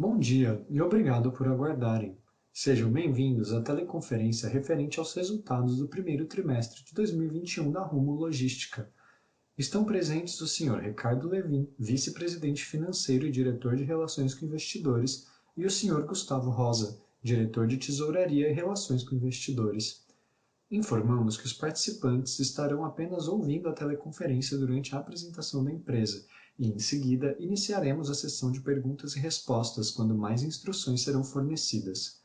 Bom dia e obrigado por aguardarem. Sejam bem-vindos à teleconferência referente aos resultados do primeiro trimestre de 2021 da Rumo Logística. Estão presentes o Sr. Ricardo Lewin, vice-presidente financeiro e diretor de Relações com Investidores, e o Sr. Gustavo Rosa, diretor de Tesouraria e Relações com Investidores. Informamos que os participantes estarão apenas ouvindo a teleconferência durante a apresentação da empresa e, em seguida, iniciaremos a sessão de perguntas e respostas quando mais instruções serão fornecidas.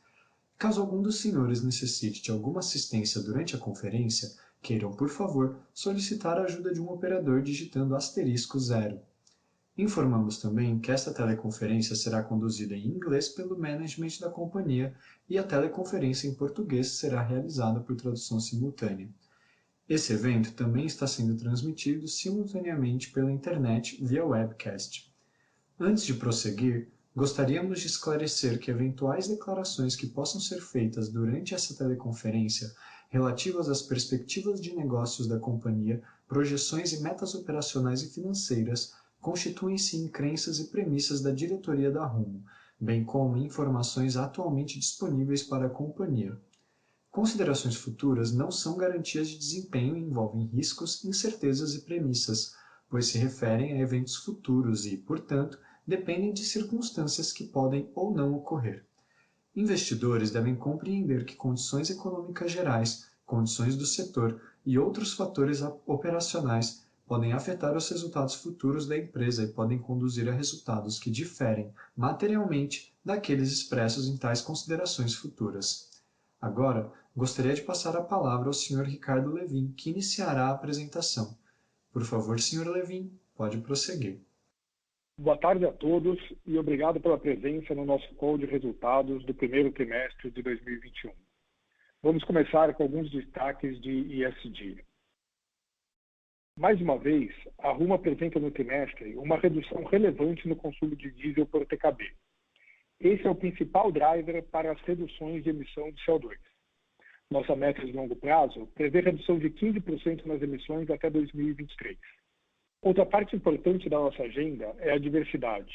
Caso algum dos senhores necessite de alguma assistência durante a conferência, queiram, por favor, solicitar a ajuda de um operador digitando *0. Informamos também que esta teleconferência será conduzida em inglês pelo management da companhia e a teleconferência em português será realizada por tradução simultânea. Esse evento também está sendo transmitido simultaneamente pela internet via webcast. Antes de prosseguir, gostaríamos de esclarecer que eventuais declarações que possam ser feitas durante essa teleconferência relativas às perspectivas de negócios da companhia, projeções e metas operacionais e financeiras constituem-se em crenças e premissas da diretoria da Rumo, bem como informações atualmente disponíveis para a companhia. Considerações futuras não são garantias de desempenho e envolvem riscos, incertezas e premissas, pois se referem a eventos futuros e, portanto, dependem de circunstâncias que podem ou não ocorrer. Investidores devem compreender que condições econômicas gerais, condições do setor e outros fatores operacionais podem afetar os resultados futuros da empresa e podem conduzir a resultados que diferem materialmente daqueles expressos em tais considerações futuras. Agora, gostaria de passar a palavra ao Sr. Ricardo Lewin, que iniciará a apresentação. Por favor, Sr. Lewin, pode prosseguir. Boa tarde a todos e obrigado pela presença no nosso call de resultados do primeiro trimestre de 2021. Vamos começar com alguns destaques de ESG. Mais uma vez, a Rumo apresenta no trimestre uma redução relevante no consumo de diesel por TKB. Esse é o principal driver para as reduções de emissão de CO2. Nossa meta de longo prazo prevê redução de 15% nas emissões até 2023. Outra parte importante da nossa agenda é a diversidade.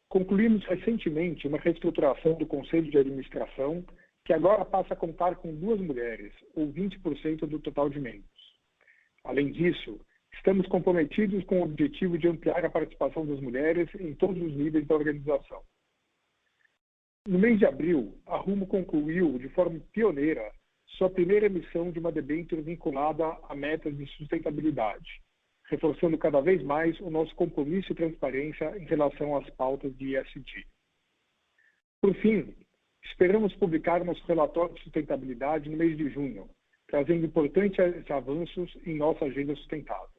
Concluímos recentemente uma reestruturação do Conselho de Administração, que agora passa a contar com 2 mulheres, ou 20% do total de membros. Além disso, estamos comprometidos com o objetivo de ampliar a participação das mulheres em todos os níveis da organização. No mês de abril, a Rumo concluiu, de forma pioneira, sua primeira emissão de uma debênture vinculada a metas de sustentabilidade, reforçando cada vez mais o nosso compromisso e transparência em relação às pautas de ESG. Por fim, esperamos publicar nosso relatório de sustentabilidade no mês de junho, trazendo importantes avanços em nossa agenda sustentável.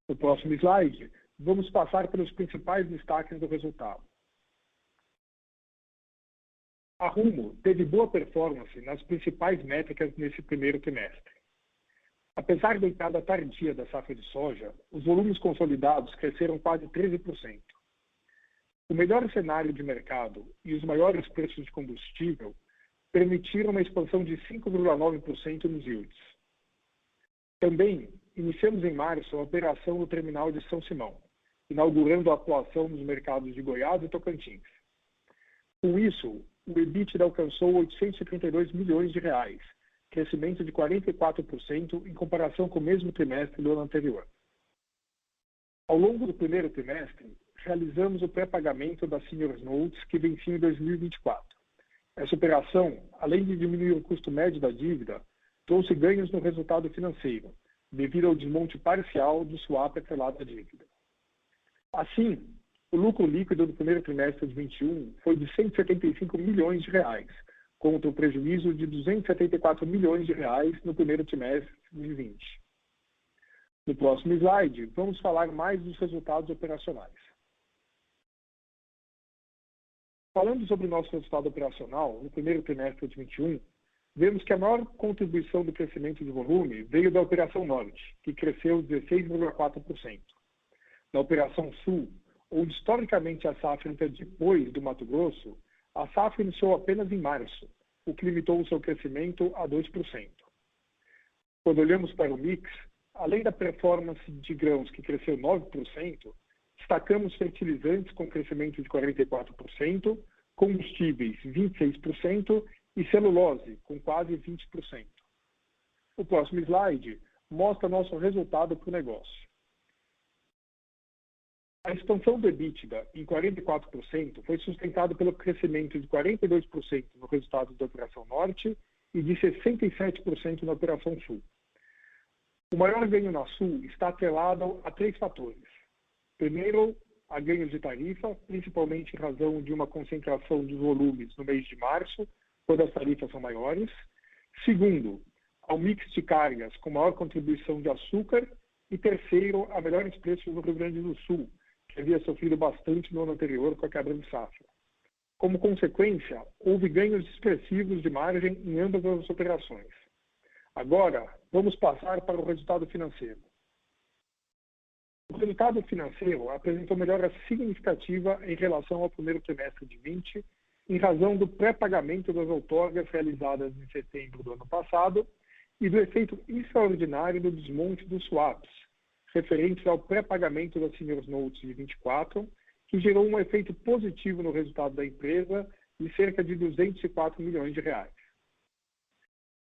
No próximo slide, vamos passar pelos principais destaques do resultado. A Rumo teve boa performance nas principais métricas nesse primeiro trimestre. Apesar da entrada tardia da safra de soja, os volumes consolidados cresceram quase 13%. O melhor cenário de mercado e os maiores preços de combustível permitiram uma expansão de 5,9% nos yields. Também iniciamos em março a operação no terminal de São Simão, inaugurando a atuação nos mercados de Goiás e Tocantins. Com isso, o EBITDA alcançou R$ 832 milhões, crescimento de 44% em comparação com o mesmo trimestre do ano anterior. Ao longo do primeiro trimestre, realizamos o pré-pagamento das Senior Notes que venciam em 2024. Essa operação, além de diminuir o custo médio da dívida, trouxe ganhos no resultado financeiro, devido ao desmonte parcial do swap atrelado à dívida. Assim, o lucro líquido do primeiro trimestre de 2021 foi de R$ 175 milhões, contra o prejuízo de R$ 274 milhões no primeiro trimestre de 2020. No próximo slide, vamos falar mais dos resultados operacionais. Falando sobre o nosso resultado operacional, no primeiro trimestre de 2021, vemos que a maior contribuição do crescimento de volume veio da Operação Norte, que cresceu 16,4%. Na Operação Sul, onde historicamente a safra entra depois do Mato Grosso, a safra iniciou apenas em março, o que limitou o seu crescimento a 2%. Quando olhamos para o mix, além da performance de grãos que cresceu 9%, Destacamos fertilizantes com crescimento de 44%, combustíveis 26% e celulose com quase 20%. O próximo slide mostra nosso resultado para o negócio. A expansão do EBITDA em 44% foi sustentada pelo crescimento de 42% no resultado da Operação Norte e de 67% na Operação Sul. O maior ganho na Sul está atrelado a 3 fatores. Primeiro, a ganhos de tarifa, principalmente em razão de uma concentração dos volumes no mês de março, quando as tarifas são maiores. Segundo, ao mix de cargas com maior contribuição de açúcar. E terceiro, a melhores preços no Rio Grande do Sul, que havia sofrido bastante no ano anterior com a quebra de safra. Como consequência, houve ganhos expressivos de margem em ambas as operações. Agora, vamos passar para o resultado financeiro. O resultado financeiro apresentou melhora significativa em relação ao primeiro trimestre de 2020, em razão do pré-pagamento das outorgas realizadas em setembro do ano passado e do efeito extraordinário do desmonte dos swaps, referentes ao pré-pagamento das Senior Notes de 24, que gerou um efeito positivo no resultado da empresa de cerca de 204 milhões de reais.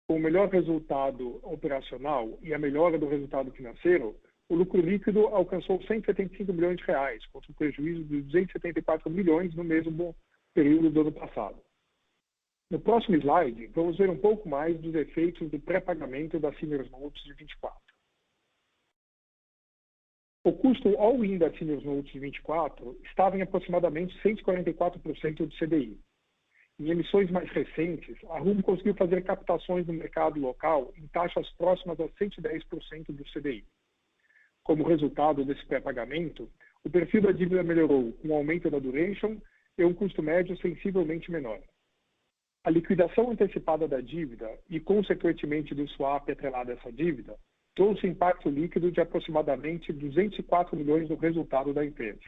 Com o melhor resultado operacional e a melhora do resultado financeiro, o lucro líquido alcançou 175 milhões de reais, contra um prejuízo de 274 milhões no mesmo período do ano passado. No próximo slide, vamos ver um pouco mais dos efeitos do pré-pagamento das Senior Notes de 24. O custo all-in das Senior Notes de 24 estava em aproximadamente 144% do CDI. Em emissões mais recentes, a Rumo conseguiu fazer captações no mercado local em taxas próximas a 110% do CDI. Como resultado desse pré-pagamento, o perfil da dívida melhorou com o aumento da duration e um custo médio sensivelmente menor. A liquidação antecipada da dívida e, consequentemente, do swap atrelado a essa dívida, trouxe impacto líquido de aproximadamente 204 milhões no resultado da empresa.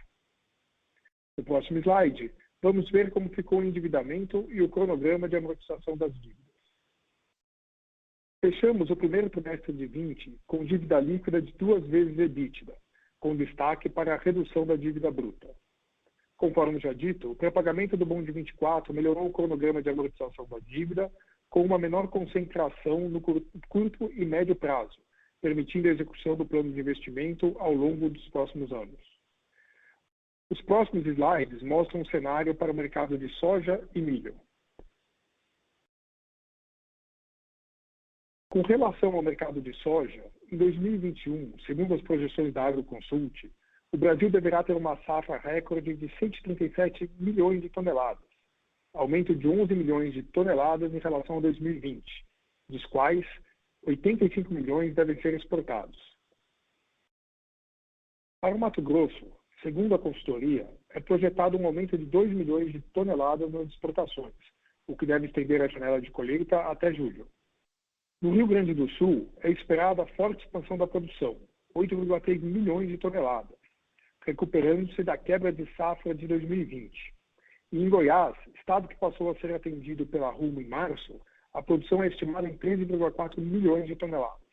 No próximo slide, vamos ver como ficou o endividamento e o cronograma de amortização das dívidas. Fechamos o primeiro trimestre de 20 com dívida líquida de 2 vezes EBITDA, com destaque para a redução da dívida bruta. Conforme já dito, o pré-pagamento do bond 24 melhorou o cronograma de amortização da dívida com uma menor concentração no curto e médio prazo, permitindo a execução do plano de investimento ao longo dos próximos anos. Os próximos slides mostram um cenário para o mercado de soja e milho. Com relação ao mercado de soja, em 2021, segundo as projeções da Agroconsult, o Brasil deverá ter uma safra recorde de 137 milhões de toneladas, aumento de 11 milhões de toneladas em relação a 2020, dos quais 85 milhões devem ser exportados. Para o Mato Grosso, segundo a consultoria, é projetado um aumento de 2 milhões de toneladas nas exportações, o que deve estender a janela de colheita até julho. No Rio Grande do Sul, é esperada a forte expansão da produção, 8,3 milhões de toneladas, recuperando-se da quebra de safra de 2020. E em Goiás, estado que passou a ser atendido pela Rumo em março, a produção é estimada em 13,4 milhões de toneladas.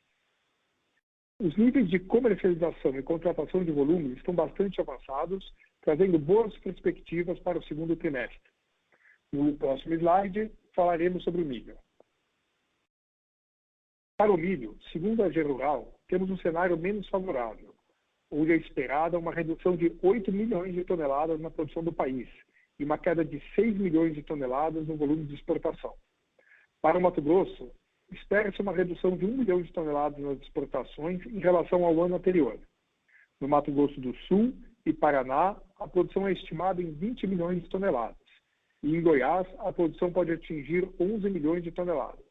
Os níveis de comercialização e contratação de volume estão bastante avançados, trazendo boas perspectivas para o segundo trimestre. No próximo slide, falaremos sobre o milho. Para o milho, segundo a AG Rural, temos um cenário menos favorável, onde é esperada uma redução de 8 milhões de toneladas na produção do país e uma queda de 6 milhões de toneladas no volume de exportação. Para o Mato Grosso, espera-se uma redução de 1 milhão de toneladas nas exportações em relação ao ano anterior. No Mato Grosso do Sul e Paraná, a produção é estimada em 20 milhões de toneladas. E em Goiás, a produção pode atingir 11 milhões de toneladas,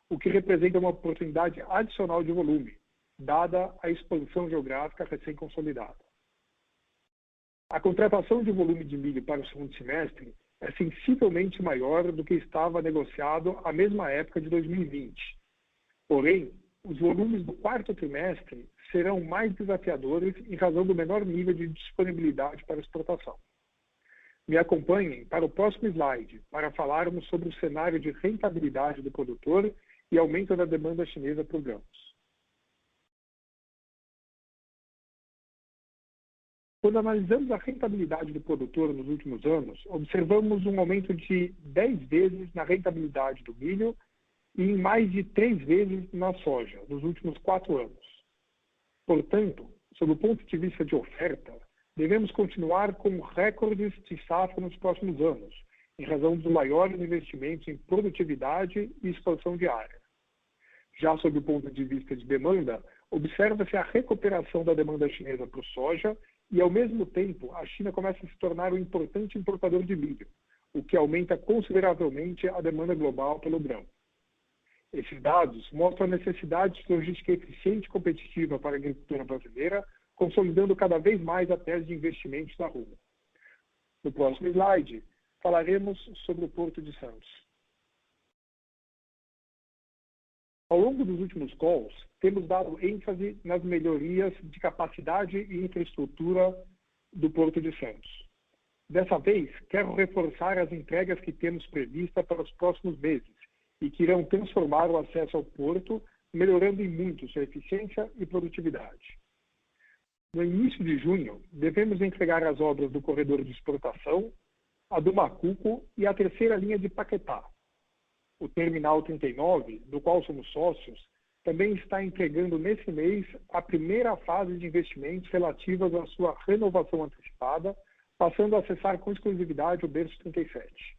o que representa uma oportunidade adicional de volume, dada a expansão geográfica recém-consolidada. A contratação de volume de milho para o segundo semestre é sensivelmente maior do que estava negociado à mesma época de 2020. Porém, os volumes do quarto trimestre serão mais desafiadores em razão do menor nível de disponibilidade para exportação. Me acompanhem para o próximo slide para falarmos sobre o cenário de rentabilidade do produtor e aumento da demanda chinesa por grãos. Quando analisamos a rentabilidade do produtor nos últimos anos, observamos um aumento de 10 vezes na rentabilidade do milho e em mais de 3 vezes na soja nos últimos 4 anos. Portanto, sob o ponto de vista de oferta, devemos continuar com recordes de safra nos próximos anos, em razão dos maiores investimentos em produtividade e expansão de área. Já sob o ponto de vista de demanda, observa-se a recuperação da demanda chinesa para o soja e, ao mesmo tempo, a China começa a se tornar um importante importador de milho, o que aumenta consideravelmente a demanda global pelo grão. Esses dados mostram a necessidade de logística eficiente e competitiva para a agricultura brasileira, consolidando cada vez mais a tese de investimentos da Rumo. No próximo slide, falaremos sobre o Porto de Santos. Ao longo dos últimos calls, temos dado ênfase nas melhorias de capacidade e infraestrutura do Porto de Santos. Dessa vez, quero reforçar as entregas que temos previstas para os próximos meses e que irão transformar o acesso ao porto, melhorando em muito sua eficiência e produtividade. No início de junho, devemos entregar as obras do corredor de exportação, a do Macuco e a terceira linha de Paquetá. O Terminal 39, do qual somos sócios, também está entregando nesse mês a primeira fase de investimentos relativas à sua renovação antecipada, passando a acessar com exclusividade o berço 37.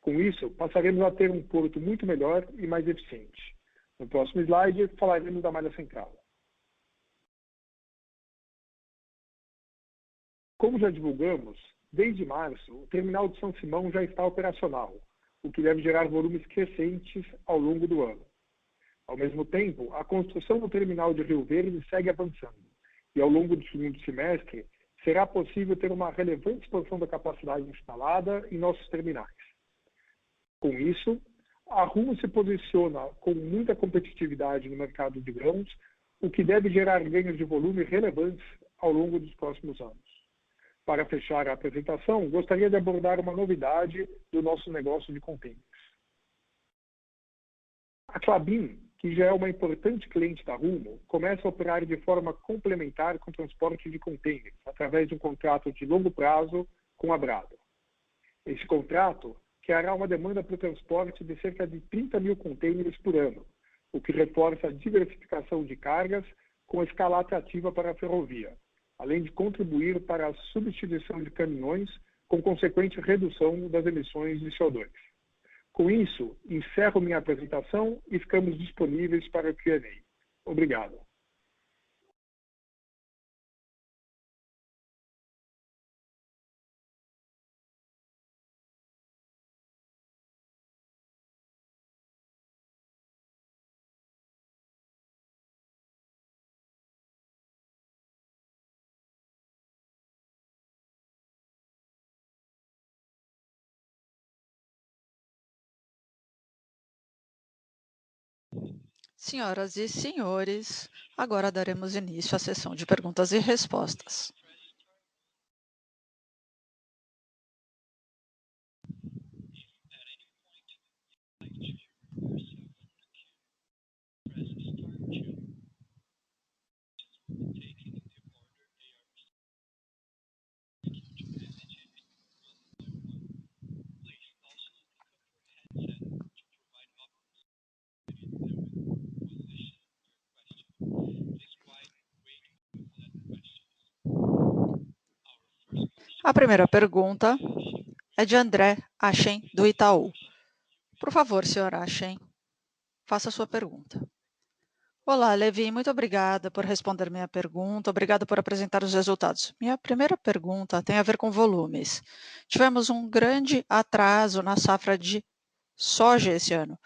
Com isso, passaremos a ter um porto muito melhor e mais eficiente. No próximo slide, falaremos da malha central. Como já divulgamos, desde março, o terminal de São Simão já está operacional, o que deve gerar volumes crescentes ao longo do ano. Ao mesmo tempo, a construção do terminal de Rio Verde segue avançando, e ao longo do segundo semestre, será possível ter uma relevante expansão da capacidade instalada em nossos terminais. Com isso, a Rumo se posiciona com muita competitividade no mercado de grãos, o que deve gerar ganhos de volume relevantes ao longo dos próximos anos. Para fechar a apresentação, gostaria de abordar uma novidade do nosso negócio de contêineres. A Klabin, que já é uma importante cliente da Rumo, começa a operar de forma complementar com o transporte de contêineres, através de um contrato de longo prazo com a Brado. Esse contrato criará uma demanda para o transporte de cerca de 30 mil contêineres por ano, o que reforça a diversificação de cargas com escala atrativa para a ferrovia, além de contribuir para a substituição de caminhões, com consequente redução das emissões de CO2. Com isso, encerro minha apresentação e ficamos disponíveis para o Q&A. Obrigado. Senhoras e senhores, agora daremos início à sessão de perguntas e respostas. A primeira pergunta é de André Achen, do Itaú. Por favor, senhor Achen, faça a sua pergunta. Olá, Levi, muito obrigada por responder minha pergunta, obrigada por apresentar os resultados. Minha primeira pergunta tem a ver com volumes. Tivemos um grande atraso na safra de soja esse ano.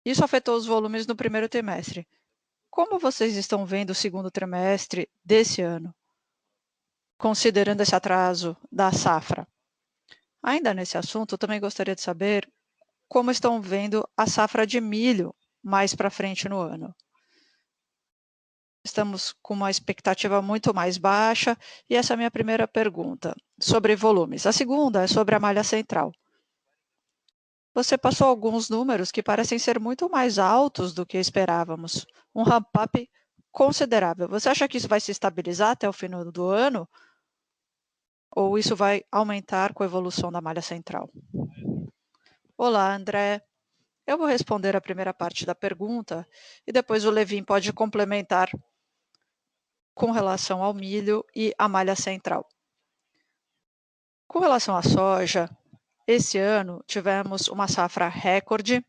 Isso afetou os volumes no primeiro trimestre. Como vocês estão vendo o segundo trimestre desse ano, considerando esse atraso da safra? Ainda nesse assunto, também gostaria de saber como estão vendo a safra de milho mais para frente no ano. Estamos com uma expectativa muito mais baixa e essa é a minha primeira pergunta sobre volumes. A segunda é sobre a malha central. Você passou alguns números que parecem ser muito mais altos do que esperávamos, um ramp-up considerável. Você acha que isso vai se estabilizar até o final do ano? Ou isso vai aumentar com a evolução da malha central? Olá, André. Eu vou responder a primeira parte da pergunta e depois o Levin pode complementar com relação ao milho e à malha central. Com relação à soja, esse ano tivemos uma safra recorde.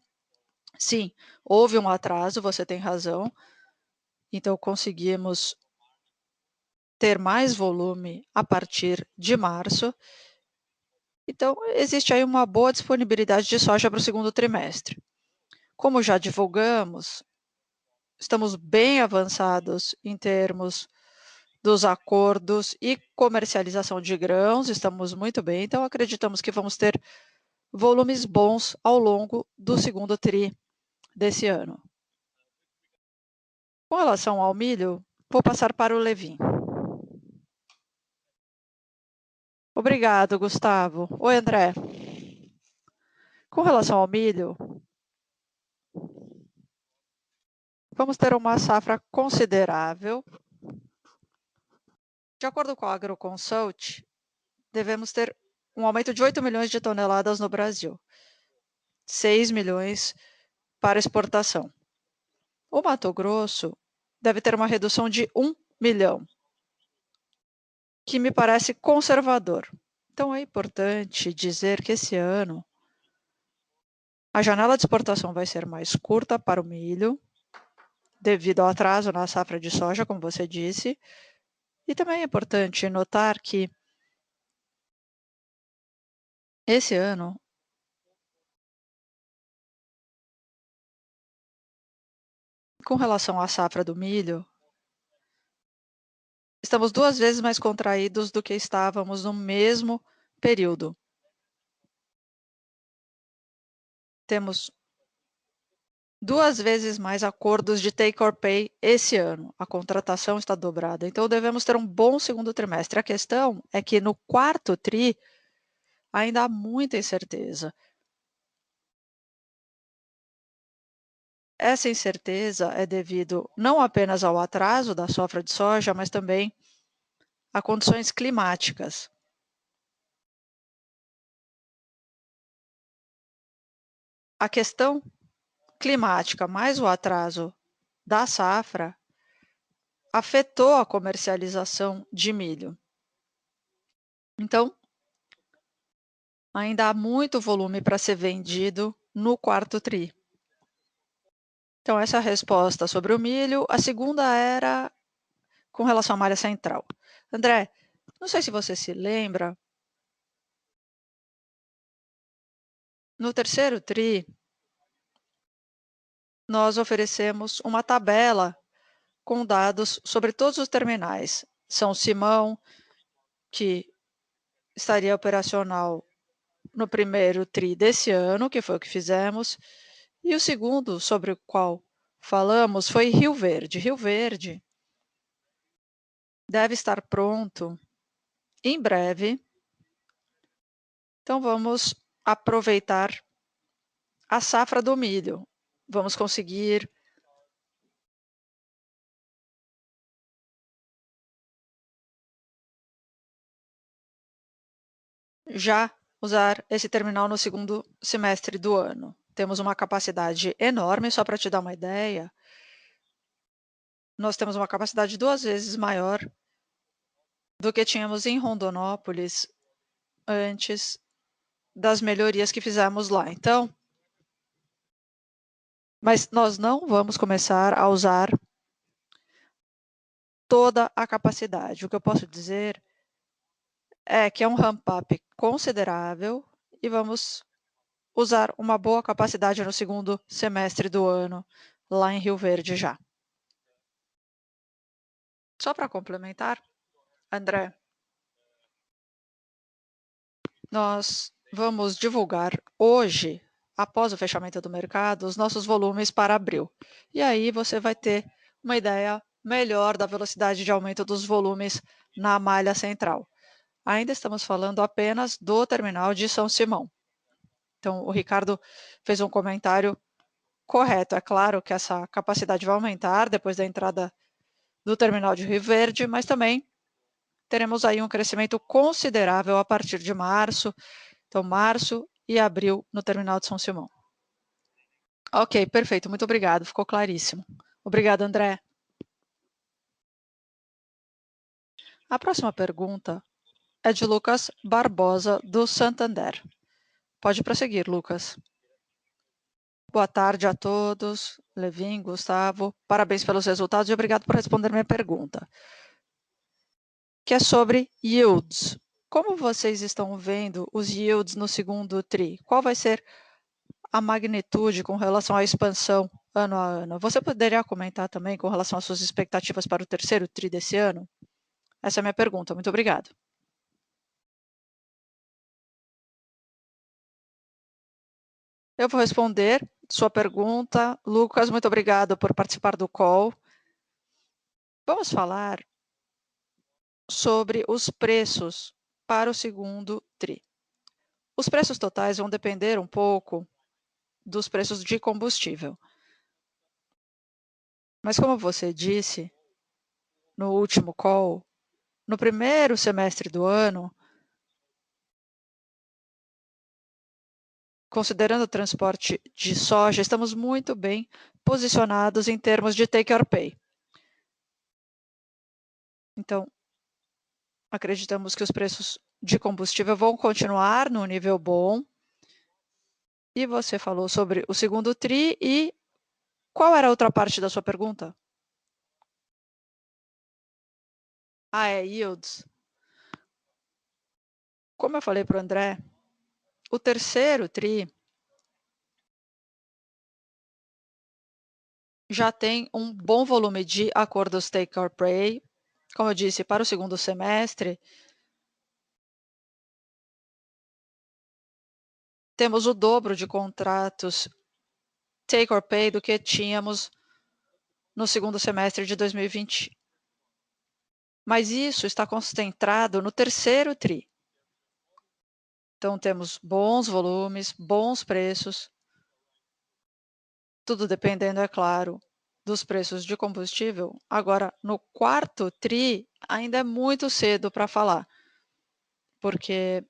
Sim, houve um atraso, você tem razão. Então, conseguimos ter mais volume a partir de março. Então, existe aí uma boa disponibilidade de soja para o segundo trimestre. Como já divulgamos, estamos bem avançados em termos dos acordos e comercialização de grãos, estamos muito bem, então acreditamos que vamos ter volumes bons ao longo do segundo tri desse ano. Com relação ao milho, vou passar para o Levin. Obrigado, Gustavo. Oi, André. Com relação ao milho, vamos ter uma safra considerável. De acordo com a Agroconsult, devemos ter um aumento de 8 milhões de toneladas no Brasil, 6 milhões para exportação. O Mato Grosso deve ter uma redução de 1 milhão, que me parece conservador. Então, é importante dizer que esse ano a janela de exportação vai ser mais curta para o milho, devido ao atraso na safra de soja, como você disse. E também é importante notar que esse ano com relação à safra do milho, estamos 2 vezes mais contraídos do que estávamos no mesmo período. Temos 2 vezes mais acordos de take or pay esse ano. A contratação está dobrada. Então, devemos ter um bom segundo trimestre. A questão é que no quarto tri ainda há muita incerteza. Essa incerteza é devido não apenas ao atraso da safra de soja, mas também a condições climáticas. A questão climática mais o atraso da safra afetou a comercialização de milho. Então, ainda há muito volume para ser vendido no quarto tri. Então, essa é a resposta sobre o milho. A segunda era com relação à malha central. André, não sei se você se lembra, no terceiro tri, nós oferecemos uma tabela com dados sobre todos os terminais. São Simão, que estaria operacional no primeiro tri desse ano, que foi o que fizemos, e o segundo sobre o qual falamos foi Rio Verde. Rio Verde deve estar pronto em breve. Então, vamos aproveitar a safra do milho. Vamos conseguir já usar esse terminal no segundo semestre do ano. Temos uma capacidade enorme, só para te dar uma ideia, nós temos uma capacidade 2 vezes maior do que tínhamos em Rondonópolis antes das melhorias que fizemos lá. Então, mas nós não vamos começar a usar toda a capacidade. O que eu posso dizer é que é um ramp-up considerável e vamos usar uma boa capacidade no segundo semestre do ano, lá em Rio Verde já. Só para complementar, André, nós vamos divulgar hoje, após o fechamento do mercado, os nossos volumes para abril. E aí você vai ter uma ideia melhor da velocidade de aumento dos volumes na malha central. Ainda estamos falando apenas do terminal de São Simão. Então, o Ricardo fez um comentário correto. É claro que essa capacidade vai aumentar depois da entrada do terminal de Rio Verde, mas também teremos aí um crescimento considerável a partir de março, então março e abril no terminal de São Simão. Ok, perfeito, muito obrigado, ficou claríssimo. Obrigado, André. A próxima pergunta é de Lucas Barbosa, do Santander. Pode prosseguir, Lucas. Boa tarde a todos, Levin, Gustavo. Parabéns pelos resultados e obrigado por responder minha pergunta, que é sobre yields. Como vocês estão vendo os yields no segundo TRI? Qual vai ser a magnitude com relação à expansão ano a ano? Você poderia comentar também com relação às suas expectativas para o terceiro TRI desse ano? Essa é a minha pergunta. Muito obrigado. Eu vou responder sua pergunta. Lucas, muito obrigado por participar do call. Vamos falar sobre os preços para o segundo TRI. Os preços totais vão depender um pouco dos preços de combustível. Mas como você disse no último call, no primeiro semestre do ano, considerando o transporte de soja, estamos muito bem posicionados em termos de take or pay. Então, acreditamos que os preços de combustível vão continuar no nível bom. E você falou sobre o segundo TRI e qual era a outra parte da sua pergunta? É yields. Como eu falei para o André, o terceiro TRI já tem um bom volume de acordos take or pay. Como eu disse, para o segundo semestre, temos o dobro de contratos take or pay do que tínhamos no segundo semestre de 2020. Mas isso está concentrado no terceiro TRI. Então, temos bons volumes, bons preços, tudo dependendo, é claro, dos preços de combustível. Agora, no quarto TRI, ainda é muito cedo para falar, porque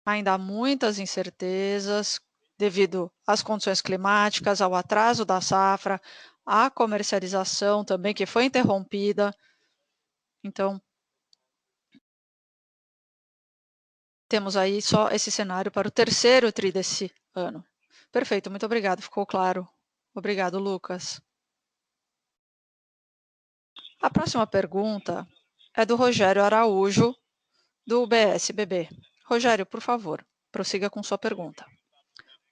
ainda há muitas incertezas devido às condições climáticas, ao atraso da safra, à comercialização também, que foi interrompida. Então, temos aí só esse cenário para o terceiro TRI desse ano. Perfeito, muito obrigado, ficou claro. Obrigado, Lucas. A próxima pergunta é do Rogério Araújo, do UBS-BB. Rogério, por favor, prossiga com sua pergunta.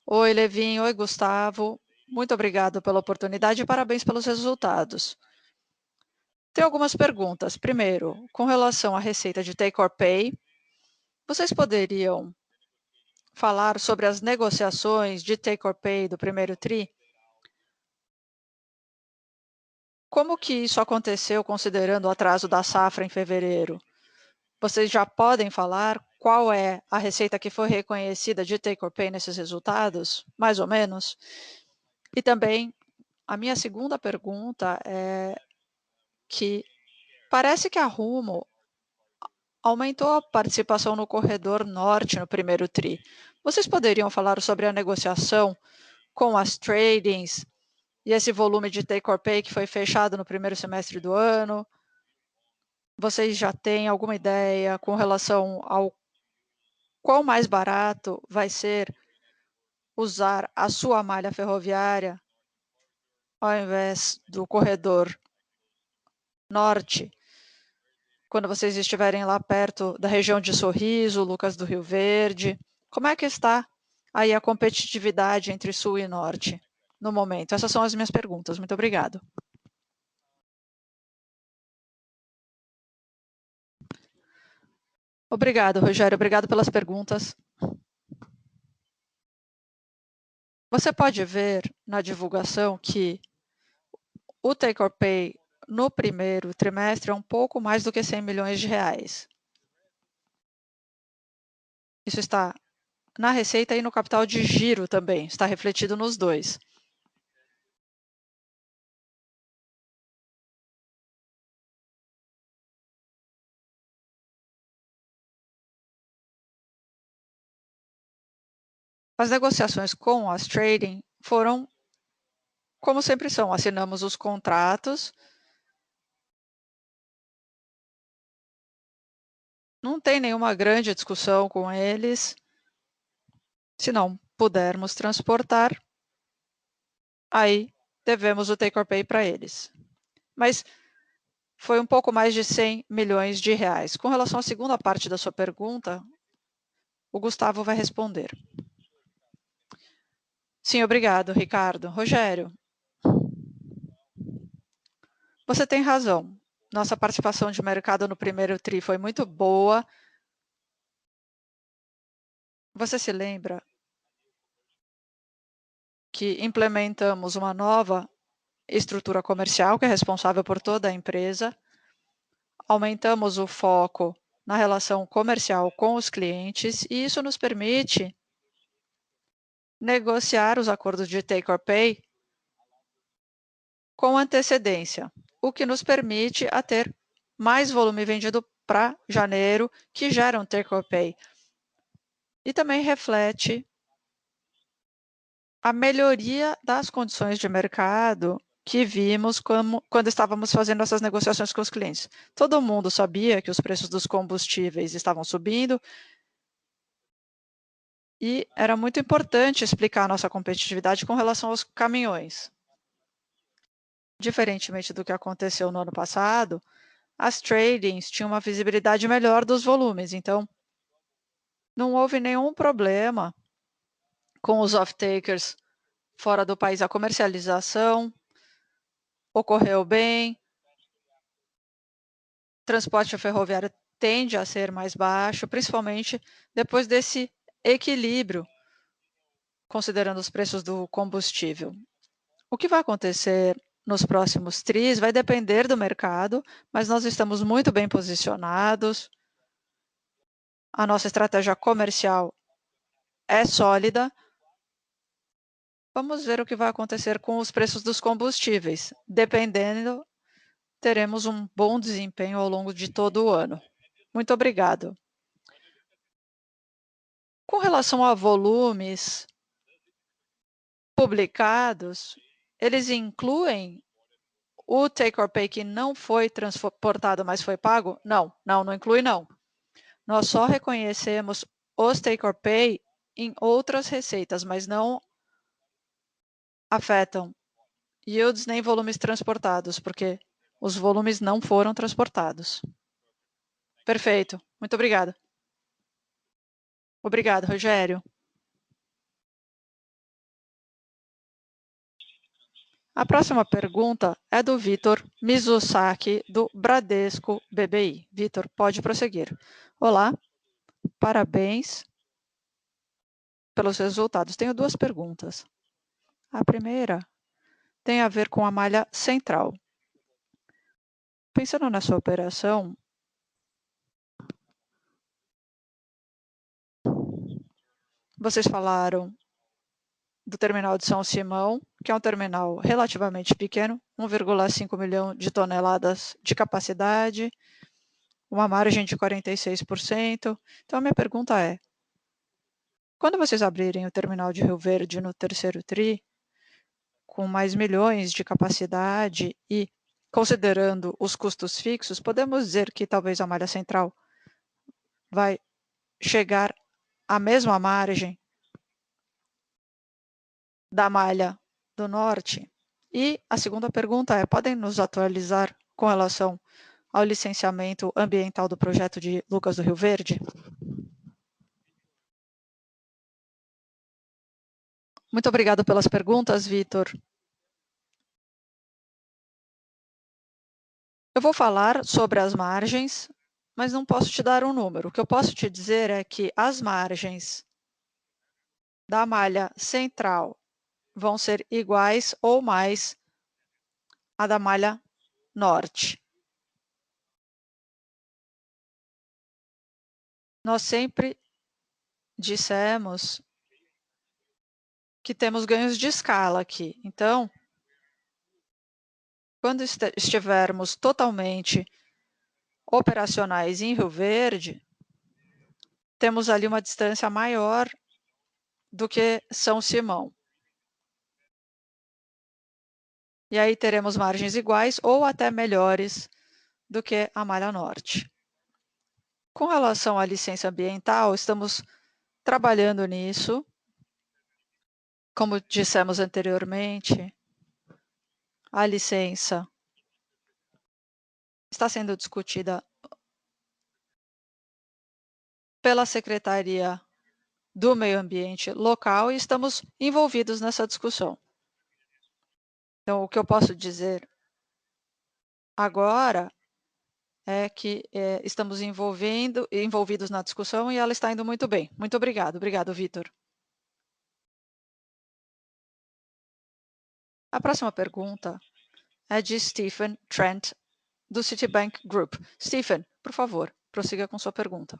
Oi, Levin. Oi, Gustavo. Muito obrigado pela oportunidade e parabéns pelos resultados. Tenho algumas perguntas. Primeiro, com relação à receita de take or pay, vocês poderiam falar sobre as negociações de take or pay do primeiro TRI? Como que isso aconteceu considerando o atraso da safra em fevereiro? Vocês já podem falar qual é a receita que foi reconhecida de take or pay nesses resultados, mais ou menos? E também, a minha segunda pergunta é que parece que a Rumo aumentou a participação no corredor norte no primeiro TRI. Vocês poderiam falar sobre a negociação com as tradings e esse volume de take or pay que foi fechado no primeiro semestre do ano? Vocês já têm alguma ideia com relação ao quão mais barato vai ser usar a sua malha ferroviária ao invés do corredor norte, quando vocês estiverem lá perto da região de Sorriso, Lucas do Rio Verde? Como é que está aí a competitividade entre sul e norte no momento? Essas são as minhas perguntas. Muito obrigado. Obrigado, Rogério. Obrigado pelas perguntas. Você pode ver na divulgação que o take or pay no primeiro trimestre é um pouco mais do que 100 milhões de reais. Isso está na receita e no capital de giro também, está refletido nos dois. As negociações com as trading foram como sempre são. Assinamos os contratos. Não tem nenhuma grande discussão com eles. Se não pudermos transportar, aí devemos o take or pay para eles. Mas foi um pouco mais de 100 milhões de reais. Com relação à segunda parte da sua pergunta, o Gustavo vai responder. Sim, obrigado, Ricardo. Rogério, você tem razão. Nossa participação de mercado no primeiro TRI foi muito boa. Você se lembra que implementamos uma nova estrutura comercial que é responsável por toda a empresa. Aumentamos o foco na relação comercial com os clientes e isso nos permite negociar os acordos de take or pay com antecedência, o que nos permite a ter mais volume vendido para janeiro, que gera um take or pay. E também reflete a melhoria das condições de mercado que vimos quando estávamos fazendo essas negociações com os clientes. Todo mundo sabia que os preços dos combustíveis estavam subindo e era muito importante explicar a nossa competitividade com relação aos caminhões. Diferentemente do que aconteceu no ano passado, as tradings tinham uma visibilidade melhor dos volumes, então não houve nenhum problema com os off-takers fora do país. A comercialização ocorreu bem, transporte ferroviário tende a ser mais baixo, principalmente depois desse equilíbrio, considerando os preços do combustível. O que vai acontecer nos próximos TRIs vai depender do mercado, mas nós estamos muito bem posicionados. A nossa estratégia comercial é sólida. Vamos ver o que vai acontecer com os preços dos combustíveis. Dependendo, teremos um bom desempenho ao longo de todo o ano. Muito obrigado. Com relação a volumes publicados, eles incluem o take or pay que não foi transportado, mas foi pago? Não inclui não. Nós só reconhecemos os take or pay em outras receitas, mas não afetam yields nem volumes transportados, porque os volumes não foram transportados. Perfeito. Muito obrigada. Obrigado, Rogério. A próxima pergunta é do Vitor Mizusaki, do Bradesco BBI. Vitor, pode prosseguir. Olá, parabéns pelos resultados. Tenho duas perguntas. A primeira tem a ver com a malha central. Pensando nessa operação, vocês falaram do terminal de São Simão, que é um terminal relativamente pequeno, 1,5 milhão de toneladas de capacidade, uma margem de 46%. Então, a minha pergunta é, quando vocês abrirem o terminal de Rio Verde no terceiro TRI, com mais milhões de capacidade e considerando os custos fixos, podemos dizer que talvez a malha central vai chegar à mesma margem da malha do norte? E a segunda pergunta é, podem nos atualizar com relação ao licenciamento ambiental do projeto de Lucas do Rio Verde? Muito obrigado pelas perguntas, Vitor. Eu vou falar sobre as margens, mas não posso te dar um número. O que eu posso te dizer é que as margens da malha central vão ser iguais ou mais à da malha norte. Nós sempre dissemos que temos ganhos de escala aqui. Então, quando estivermos totalmente operacionais em Rio Verde, temos ali uma distância maior do que São Simão. E aí teremos margens iguais ou até melhores do que a Malha Norte. Com relação à licença ambiental, estamos trabalhando nisso. Como dissemos anteriormente, a licença está sendo discutida pela Secretaria do Meio Ambiente local e estamos envolvidos nessa discussão. Então, o que eu posso dizer agora é que estamos envolvidos na discussão e ela está indo muito bem. Muito obrigado. Obrigado, Vitor. A próxima pergunta é de Stephen Trent, do Citibank Group. Stephen, por favor, prossiga com sua pergunta.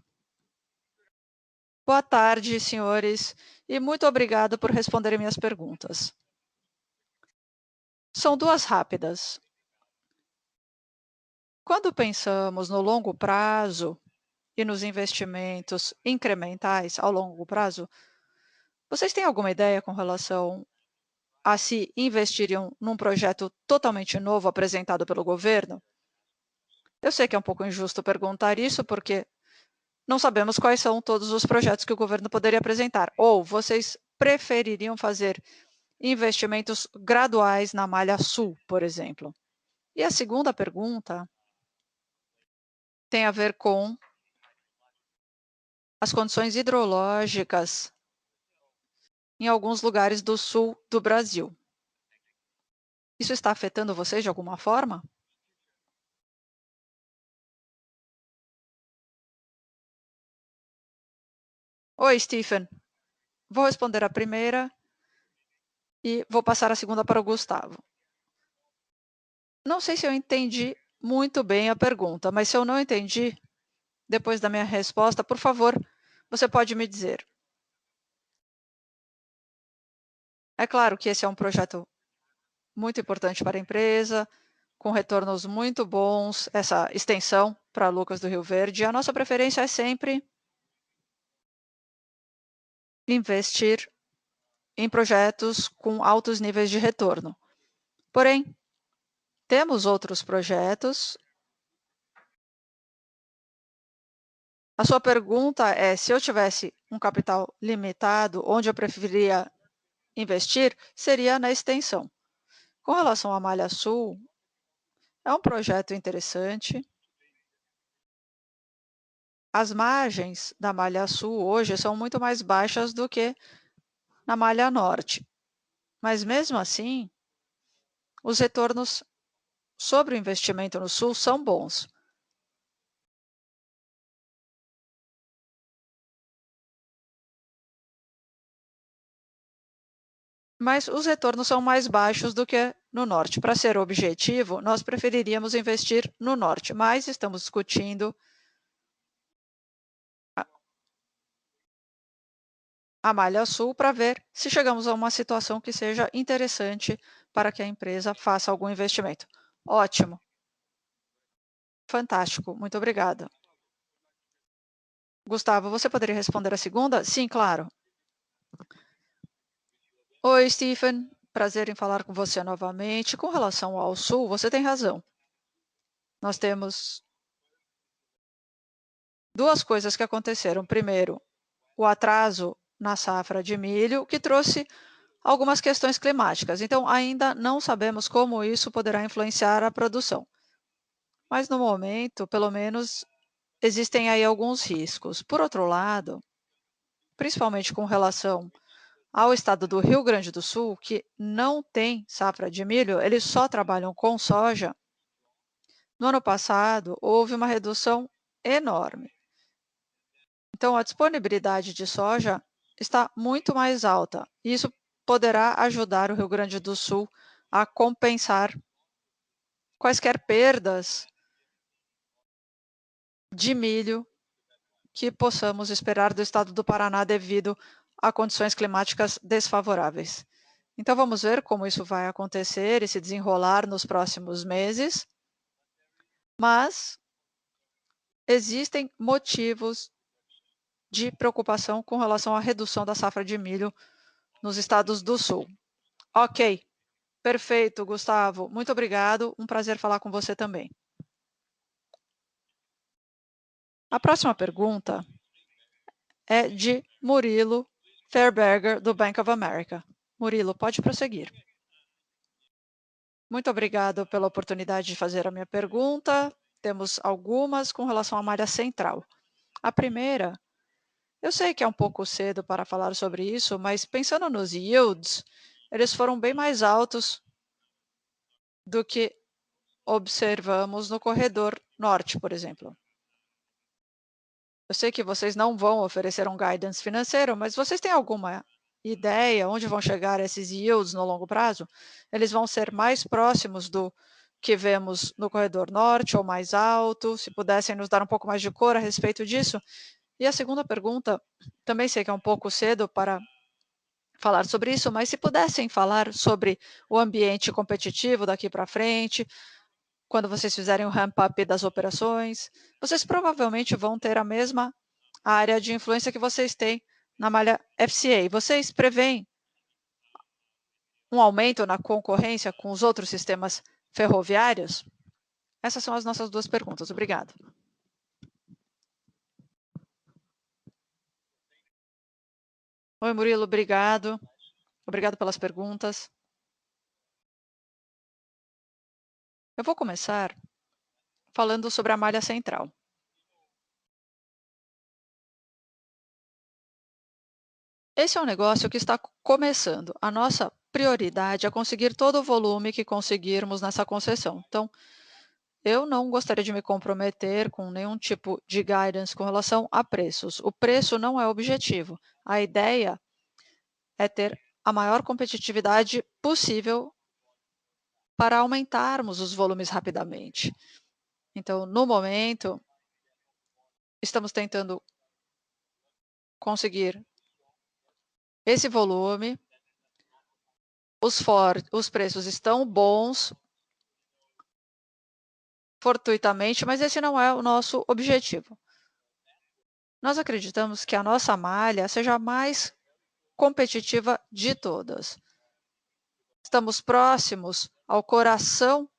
Boa tarde, senhores, e muito obrigado por responderem minhas perguntas. São duas rápidas. Quando pensamos no longo prazo e nos investimentos incrementais ao longo prazo, vocês têm alguma ideia com relação a se investiriam num projeto totalmente novo apresentado pelo governo? Eu sei que é um pouco injusto perguntar isso, porque não sabemos quais são todos os projetos que o governo poderia apresentar. Ou vocês prefeririam fazer investimentos graduais na Malha Sul, por exemplo? E a segunda pergunta tem a ver com as condições hidrológicas em alguns lugares do sul do Brasil. Isso está afetando vocês de alguma forma? Oi, Stephen. Vou responder a primeira e vou passar a segunda para o Gustavo. Não sei se eu entendi muito bem a pergunta, mas se eu não entendi, depois da minha resposta, por favor, você pode me dizer. É claro que esse é um projeto muito importante para a empresa, com retornos muito bons, essa extensão para Lucas do Rio Verde. A nossa preferência é sempre investir em projetos com altos níveis de retorno. Porém, temos outros projetos. A sua pergunta é, se eu tivesse um capital limitado, onde eu preferiria investir, seria na extensão. Com relação à Malha Sul, é um projeto interessante. As margens da Malha Sul hoje são muito mais baixas do que na Malha Norte. Mas mesmo assim, os retornos sobre o investimento no Sul são bons. Mas os retornos são mais baixos do que no Norte. Para ser objetivo, nós preferiríamos investir no Norte, mas estamos discutindo a Malha Sul para ver se chegamos a uma situação que seja interessante para que a empresa faça algum investimento. Ótimo. Fantástico. Muito obrigada. Gustavo, você poderia responder a segunda? Sim, claro. Oi, Stephen. Prazer em falar com você novamente. Com relação ao Sul, você tem razão. Nós temos duas coisas que aconteceram. Primeiro, o atraso na safra de milho, que trouxe algumas questões climáticas. Então, ainda não sabemos como isso poderá influenciar a produção. Mas, no momento, pelo menos, existem aí alguns riscos. Por outro lado, principalmente com relação ao estado do Rio Grande do Sul, que não tem safra de milho, eles só trabalham com soja. No ano passado, houve uma redução enorme. Então, a disponibilidade de soja está muito mais alta. E isso poderá ajudar o Rio Grande do Sul a compensar quaisquer perdas de milho que possamos esperar do estado do Paraná devido a condições climáticas desfavoráveis. Então, vamos ver como isso vai acontecer e se desenrolar nos próximos meses. Mas existem motivos de preocupação com relação à redução da safra de milho nos estados do Sul. Ok, perfeito, Gustavo. Muito obrigado. Um prazer falar com você também. A próxima pergunta é de Murilo Fairberger, do Bank of America. Murilo, pode prosseguir. Muito obrigado pela oportunidade de fazer a minha pergunta. Temos algumas com relação à malha central. A primeira, eu sei que é um pouco cedo para falar sobre isso, mas pensando nos yields, eles foram bem mais altos do que observamos no corredor norte, por exemplo. Eu sei que vocês não vão oferecer um guidance financeiro, mas vocês têm alguma ideia onde vão chegar esses yields no longo prazo? Eles vão ser mais próximos do que vemos no corredor norte ou mais alto? Se pudessem nos dar um pouco mais de cor a respeito disso. E a segunda pergunta, também sei que é um pouco cedo para falar sobre isso, mas se pudessem falar sobre o ambiente competitivo daqui para frente, quando vocês fizerem o ramp-up das operações, vocês provavelmente vão ter a mesma área de influência que vocês têm na malha FCA. Vocês preveem um aumento na concorrência com os outros sistemas ferroviários? Essas são as nossas duas perguntas. Obrigado. Oi, Murilo, obrigado. Obrigado pelas perguntas. Eu vou começar falando sobre a malha central. Esse é um negócio que está começando. A nossa prioridade é conseguir todo o volume que conseguirmos nessa concessão. Então, eu não gostaria de me comprometer com nenhum tipo de guidance com relação a preços. O preço não é o objetivo. A ideia é ter a maior competitividade possível para aumentarmos os volumes rapidamente. Então, no momento, estamos tentando conseguir esse volume. Os preços estão bons fortuitamente, mas esse não é o nosso objetivo. Nós acreditamos que a nossa malha seja a mais competitiva de todas. Estamos próximos ao coração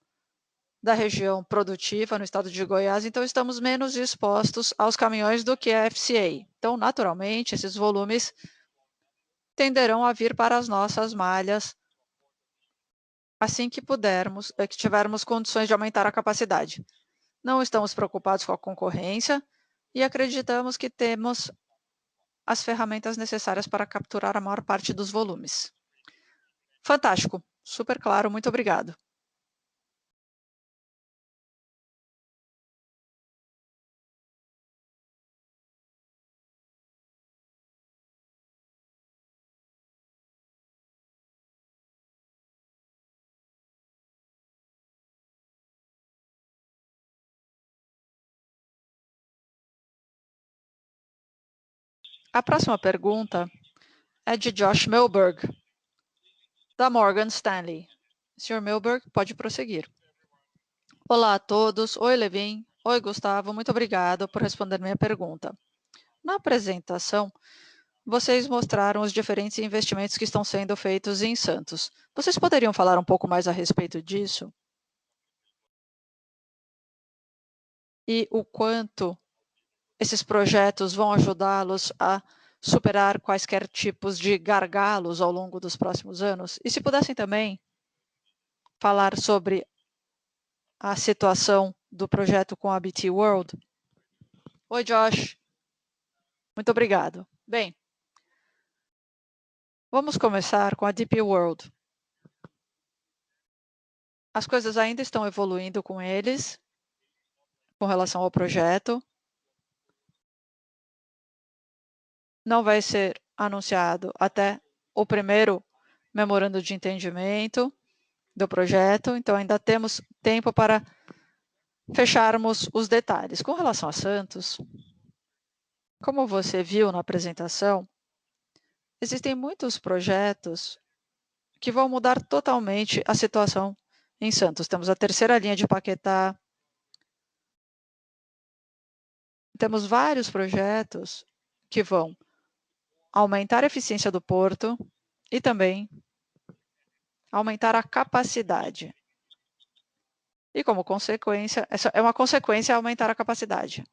da região produtiva no estado de Goiás, então estamos menos expostos aos caminhões do que a FCA. Então, naturalmente, esses volumes tenderão a vir para as nossas malhas assim que pudermos, que tivermos condições de aumentar a capacidade. Não estamos preocupados com a concorrência e acreditamos que temos as ferramentas necessárias para capturar a maior parte dos volumes. Fantástico, super claro, muito obrigado. A próxima pergunta é de Josh Milberg, da Morgan Stanley. Sr. Milberg, pode prosseguir. Olá a todos. Oi, Levin. Oi, Gustavo. Muito obrigado por responder minha pergunta. Na apresentação, vocês mostraram os diferentes investimentos que estão sendo feitos em Santos. Vocês poderiam falar um pouco mais a respeito disso? E o quanto esses projetos vão ajudá-los a superar quaisquer tipos de gargalos ao longo dos próximos anos? E se pudessem também falar sobre a situação do projeto com a BT World. Oi, Josh. Muito obrigado. Bem, vamos começar com a DP World. As coisas ainda estão evoluindo com eles, com relação ao projeto. Não vai ser anunciado até o primeiro memorando de entendimento do projeto, então ainda temos tempo para fecharmos os detalhes. Com relação a Santos, como você viu na apresentação, existem muitos projetos que vão mudar totalmente a situação em Santos. Temos a terceira linha de Paquetá, temos vários projetos que vão aumentar a eficiência do porto e também aumentar a capacidade. E como consequência, essa é uma consequência aumentar a capacidade.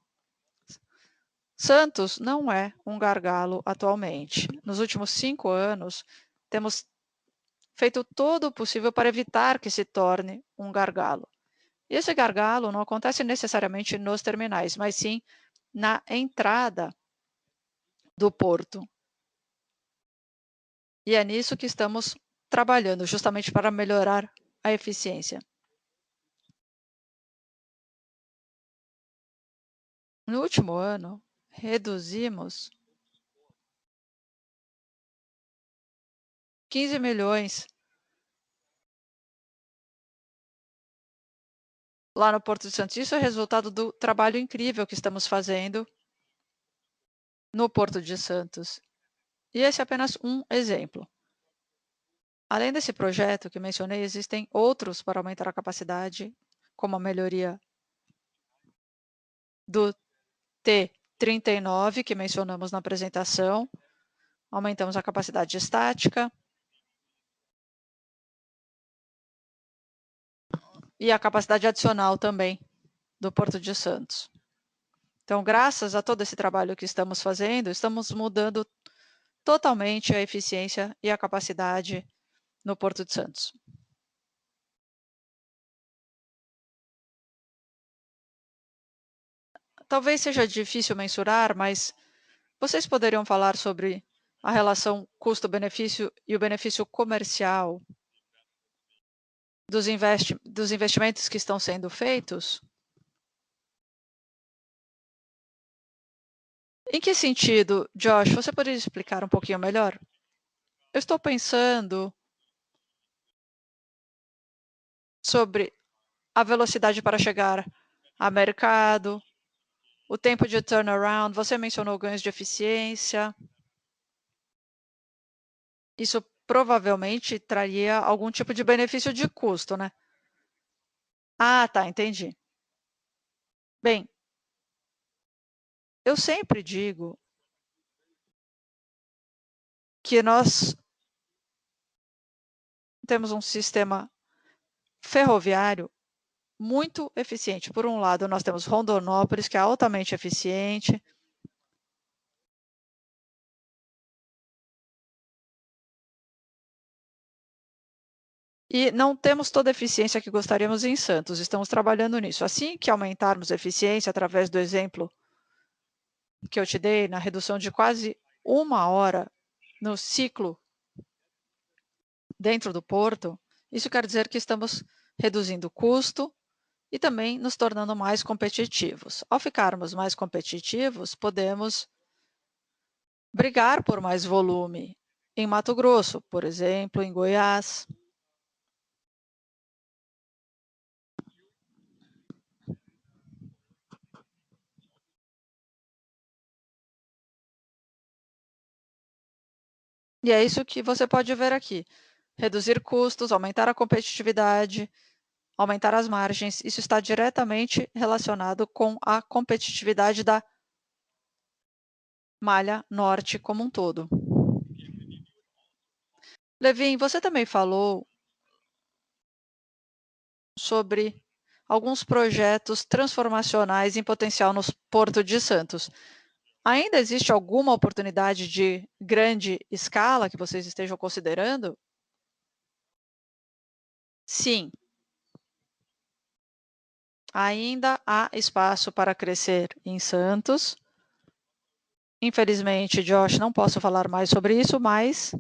Santos não é um gargalo atualmente. Nos últimos 5 anos, temos feito todo o possível para evitar que se torne um gargalo. E esse gargalo não acontece necessariamente nos terminais, mas sim na entrada do porto. E é nisso que estamos trabalhando, justamente para melhorar a eficiência. No último ano, reduzimos 15 milhões lá no Porto de Santos. Isso é resultado do trabalho incrível que estamos fazendo no Porto de Santos. E esse é apenas um exemplo. Além desse projeto que mencionei, existem outros para aumentar a capacidade, como a melhoria do T39, que mencionamos na apresentação. Aumentamos a capacidade estática e a capacidade adicional também do Porto de Santos. Então, graças a todo esse trabalho que estamos fazendo, estamos mudando totalmente a eficiência e a capacidade no Porto de Santos. Talvez seja difícil mensurar, mas vocês poderiam falar sobre a relação custo-benefício e o benefício comercial dos investimentos que estão sendo feitos? Em que sentido, Josh? Você poderia explicar um pouquinho melhor? Eu estou pensando sobre a velocidade para chegar a mercado, o tempo de turnaround. Você mencionou ganhos de eficiência. Isso provavelmente traria algum tipo de benefício de custo, né? Ah, tá, entendi. Bem, eu sempre digo que nós temos um sistema ferroviário muito eficiente. Por um lado, nós temos Rondonópolis, que é altamente eficiente. E não temos toda a eficiência que gostaríamos em Santos. Estamos trabalhando nisso. Assim que aumentarmos a eficiência através do exemplo que eu te dei, na redução de quase 1 hora no ciclo dentro do porto, isso quer dizer que estamos reduzindo o custo e também nos tornando mais competitivos. Ao ficarmos mais competitivos, podemos brigar por mais volume em Mato Grosso, por exemplo, em Goiás. E é isso que você pode ver aqui. Reduzir custos, aumentar a competitividade, aumentar as margens. Isso está diretamente relacionado com a competitividade da malha norte como um todo. Levin, você também falou sobre alguns projetos transformacionais em potencial no Porto de Santos. Ainda existe alguma oportunidade de grande escala que vocês estejam considerando? Sim. Ainda há espaço para crescer em Santos. Infelizmente, Josh, não posso falar mais sobre isso, mas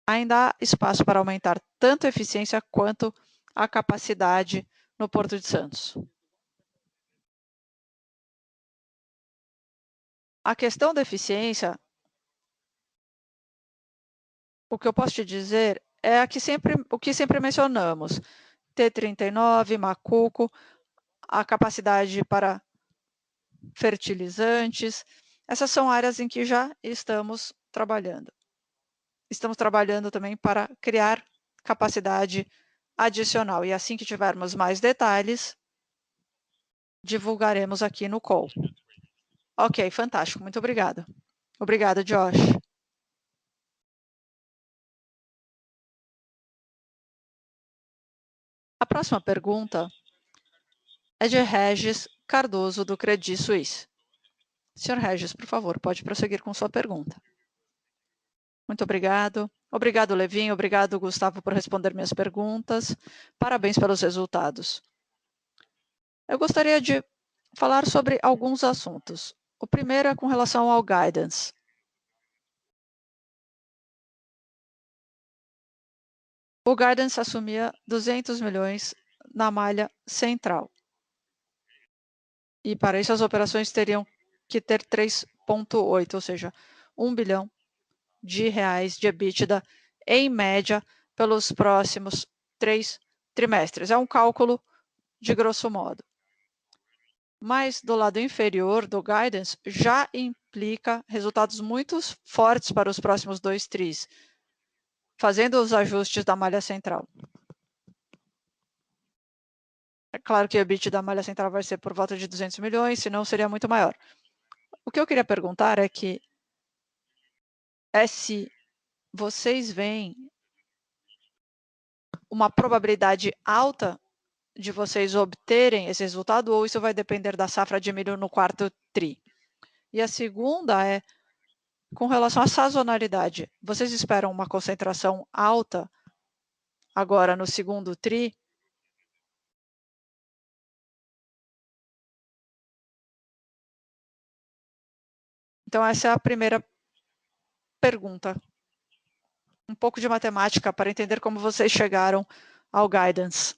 ainda há espaço para aumentar tanto a eficiência quanto a capacidade no Porto de Santos. A questão da eficiência, o que eu posso te dizer é o que sempre mencionamos. T39, macuco, a capacidade para fertilizantes. Essas são áreas em que já estamos trabalhando. Estamos trabalhando também para criar capacidade adicional. E assim que tivermos mais detalhes, divulgaremos aqui no call. Ok, fantástico, muito obrigada. Obrigada, Josh. A próxima pergunta é de Regis Cardoso, do Credit Suisse. Senhor Regis, por favor, pode prosseguir com sua pergunta. Muito obrigado. Obrigado, Levin. Obrigado, Gustavo, por responder minhas perguntas. Parabéns pelos resultados. Eu gostaria de falar sobre alguns assuntos. O primeiro é com relação ao guidance. O guidance assumia 200 milhões na malha central. E para isso as operações teriam que ter 3,8, ou seja, 1 bilhão de reais de EBITDA em média pelos próximos 3 trimestres. É um cálculo de grosso modo. Mas do lado inferior do guidance já implica resultados muito fortes para os próximos 2 tris, fazendo os ajustes da malha central. É claro que o EBITDA da malha central vai ser por volta de 200 milhões, senão seria muito maior. O que eu queria perguntar é se vocês veem uma probabilidade alta de vocês obterem esse resultado ou isso vai depender da safra de milho no quarto tri? E a segunda é com relação à sazonalidade. Vocês esperam uma concentração alta agora no segundo tri? Então, essa é a primeira pergunta. Um pouco de matemática para entender como vocês chegaram ao guidance.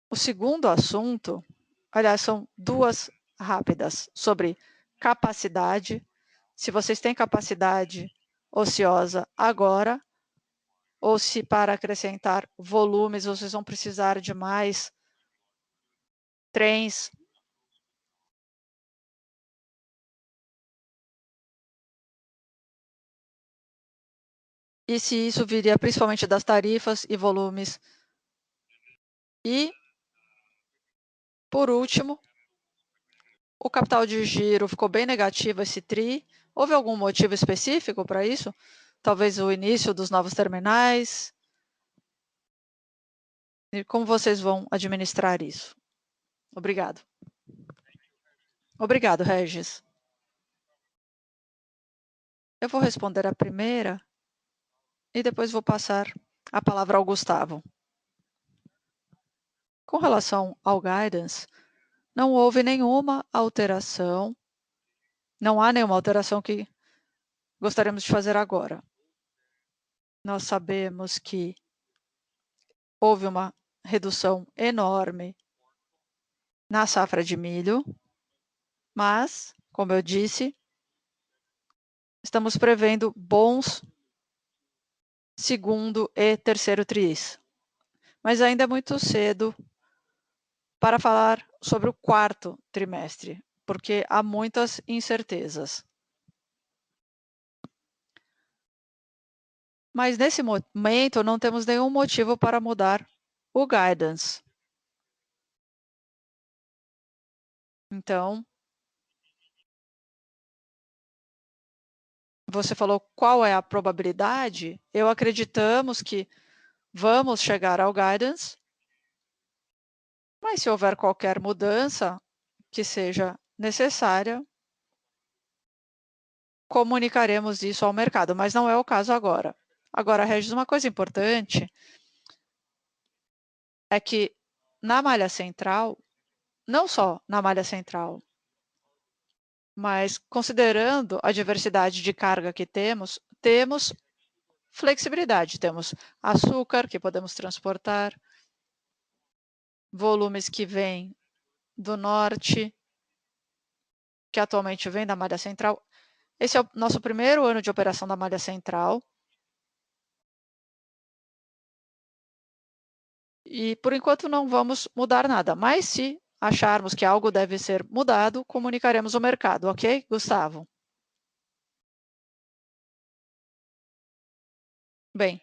O segundo assunto, aliás, são duas rápidas, sobre capacidade, se vocês têm capacidade ociosa agora, ou se para acrescentar volumes vocês vão precisar de mais trens. E se isso viria principalmente das tarifas e volumes. E, por último, o capital de giro ficou bem negativo esse TRI. Houve algum motivo específico para isso? Talvez o início dos novos terminais? E como vocês vão administrar isso? Obrigado. Obrigado, Regis. Eu vou responder a primeira e depois vou passar a palavra ao Gustavo. Com relação ao guidance, não houve nenhuma alteração, não há nenhuma alteração que gostaríamos de fazer agora. Nós sabemos que houve uma redução enorme na safra de milho, mas, como eu disse, estamos prevendo bons segundo e terceiro tris. Mas ainda é muito cedo para falar sobre o quarto trimestre, porque há muitas incertezas. Mas nesse momento não temos nenhum motivo para mudar o guidance. Então, você falou qual é a probabilidade? Eu acreditamos que vamos chegar ao guidance, mas se houver qualquer mudança que seja necessária, comunicaremos isso ao mercado, mas não é o caso agora. Agora, Regis, uma coisa importante é que na malha central, não só na malha central, mas considerando a diversidade de carga que temos flexibilidade. Temos açúcar que podemos transportar, volumes que vêm do norte, que atualmente vem da malha central. Esse é o nosso primeiro ano de operação da malha central. E, por enquanto, não vamos mudar nada. Mas, se acharmos que algo deve ser mudado, comunicaremos ao mercado, ok, Gustavo? Bem,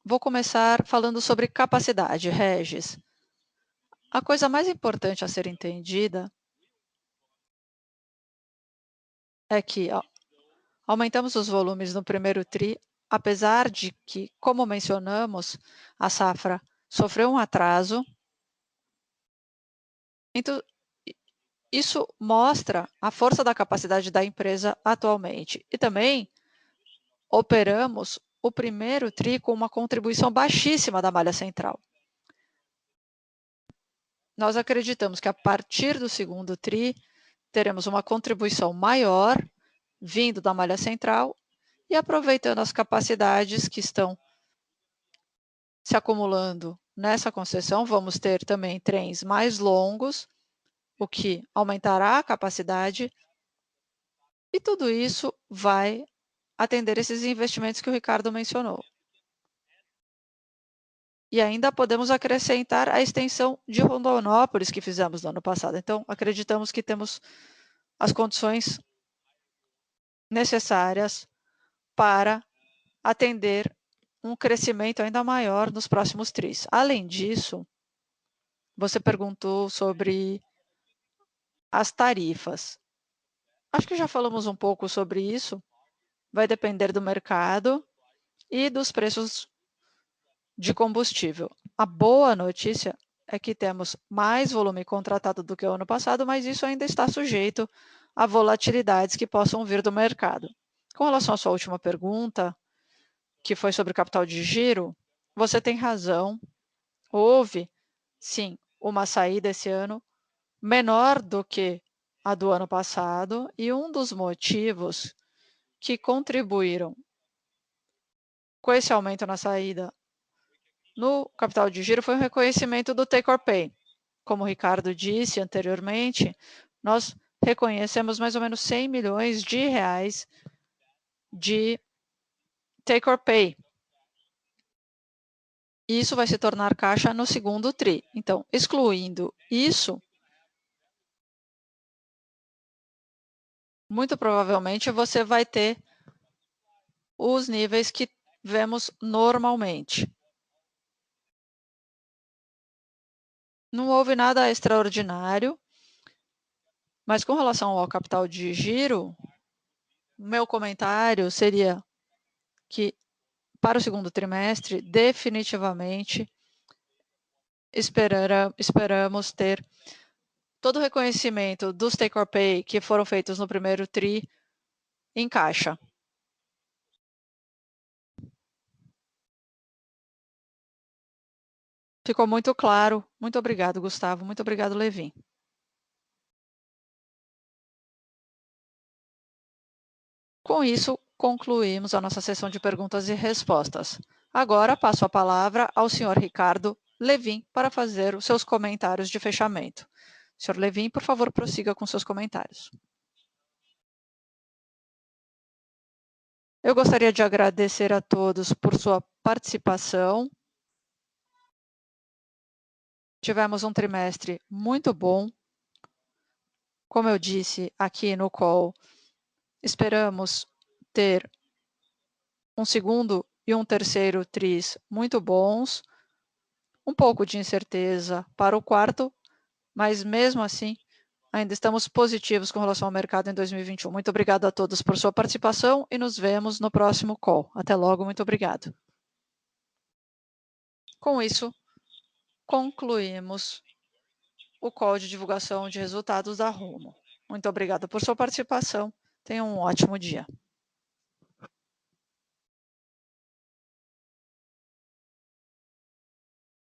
vou começar falando sobre capacidade, Regis. A coisa mais importante a ser entendida é que aumentamos os volumes no primeiro TRI, apesar de que, como mencionamos, a safra sofreu um atraso. Então, isso mostra a força da capacidade da empresa atualmente. E também operamos o primeiro TRI com uma contribuição baixíssima da malha central. Nós acreditamos que a partir do segundo TRI, teremos uma contribuição maior vindo da malha central e aproveitando as capacidades que estão se acumulando nessa concessão, vamos ter também trens mais longos, o que aumentará a capacidade, e tudo isso vai atender esses investimentos que o Ricardo mencionou. E ainda podemos acrescentar a extensão de Rondonópolis que fizemos no ano passado. Então, acreditamos que temos as condições necessárias para atender um crescimento ainda maior nos próximos tris. Além disso, você perguntou sobre as tarifas. Acho que já falamos um pouco sobre isso. Vai depender do mercado e dos preços de combustível. A boa notícia é que temos mais volume contratado do que o ano passado, mas isso ainda está sujeito a volatilidades que possam vir do mercado. Com relação à sua última pergunta, que foi sobre capital de giro, você tem razão. Houve, sim, uma saída esse ano menor do que a do ano passado, e um dos motivos que contribuíram com esse aumento na saída no capital de giro foi o reconhecimento do take or pay. Como o Ricardo disse anteriormente, nós reconhecemos mais ou menos 100 milhões de reais de take or pay. E isso vai se tornar caixa no segundo TRI. Então, excluindo isso, muito provavelmente você vai ter os níveis que vemos normalmente. Não houve nada extraordinário, mas com relação ao capital de giro, meu comentário seria que para o segundo trimestre, definitivamente, esperamos ter todo o reconhecimento dos take or pay que foram feitos no primeiro TRI em caixa. Ficou muito claro. Muito obrigado, Gustavo. Muito obrigado, Levin. Com isso, concluímos a nossa sessão de perguntas e respostas. Agora, passo a palavra ao senhor Ricardo Levin para fazer os seus comentários de fechamento. Senhor Levin, por favor, prossiga com seus comentários. Eu gostaria de agradecer a todos por sua participação. Tivemos um trimestre muito bom. Como eu disse aqui no call, esperamos ter um segundo e um terceiro tris muito bons. Um pouco de incerteza para o quarto, mas mesmo assim, ainda estamos positivos com relação ao mercado em 2021. Muito obrigado a todos por sua participação e nos vemos no próximo call. Até logo, muito obrigado. Com isso, concluímos o call de divulgação de resultados da Rumo. Muito obrigado por sua participação. Tenha um ótimo dia.